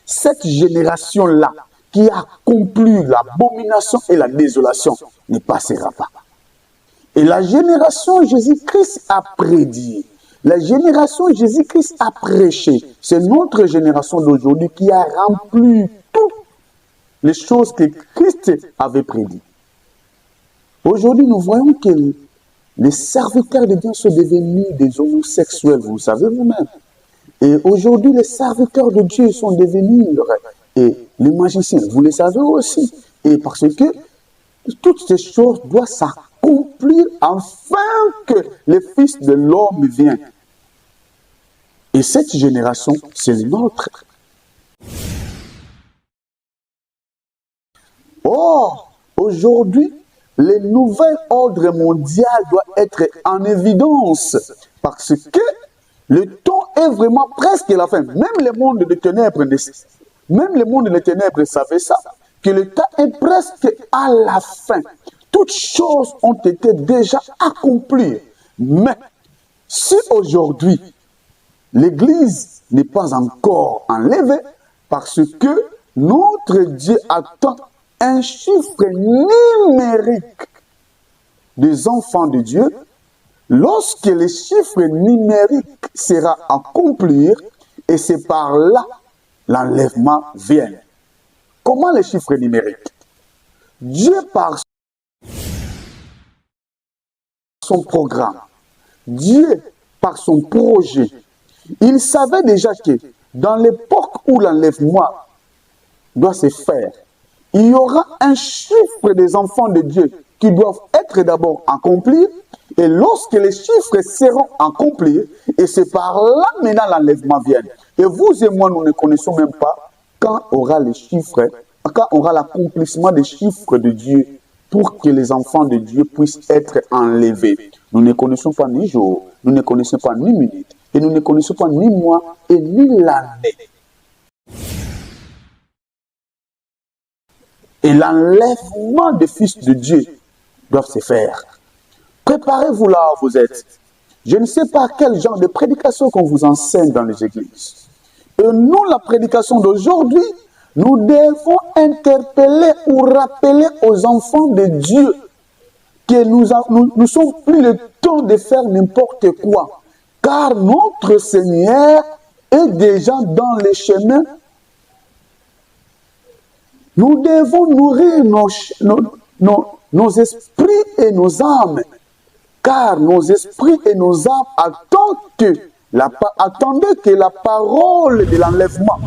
cette génération-là qui a accompli l'abomination et la désolation ne passera pas. Et la génération Jésus-Christ a prédit. La génération Jésus-Christ a prêché. C'est notre génération d'aujourd'hui qui a rempli toutes les choses que Christ avait prédites. Aujourd'hui, nous voyons que les serviteurs de Dieu sont devenus des homosexuels, vous le savez vous-même. Et aujourd'hui, les serviteurs de Dieu sont devenus les magiciens, vous le savez aussi. Et parce que toutes ces choses doivent s'accomplir afin que le Fils de l'homme vienne. Et cette génération, c'est le nôtre. Or, aujourd'hui, le nouvel ordre mondial doit être en évidence parce que le temps est vraiment presque la fin. Même le monde des ténèbres savait ça, que le temps est presque à la fin. Toutes choses ont été déjà accomplies. Mais si aujourd'hui, l'Église n'est pas encore enlevée parce que notre Dieu attend un chiffre numérique des enfants de Dieu, lorsque le chiffre numérique sera accompli, et c'est par là l'enlèvement vient. Comment le chiffre numérique? Dieu par son programme, Dieu par son projet, il savait déjà que dans l'époque où l'enlèvement doit se faire, il y aura un chiffre des enfants de Dieu qui doivent être d'abord accomplis. Et lorsque les chiffres seront accomplis, et c'est par là maintenant l'enlèvement vient. Et vous et moi, nous ne connaissons même pas quand aura les chiffres, quand aura l'accomplissement des chiffres de Dieu pour que les enfants de Dieu puissent être enlevés. Nous ne connaissons pas ni jour, nous ne connaissons pas ni minute, et nous ne connaissons pas ni mois et ni l'année. Et l'enlèvement des fils de Dieu doit se faire. Préparez-vous là où vous êtes. Je ne sais pas quel genre de prédication qu'on vous enseigne dans les églises. Et nous, la prédication d'aujourd'hui, nous devons interpeller ou rappeler aux enfants de Dieu que nous sommes plus le temps de faire n'importe quoi. Car notre Seigneur est déjà dans les chemins. Nous devons nourrir nos esprits et nos âmes. Car nos esprits et nos âmes attendent que la parole de l'enlèvement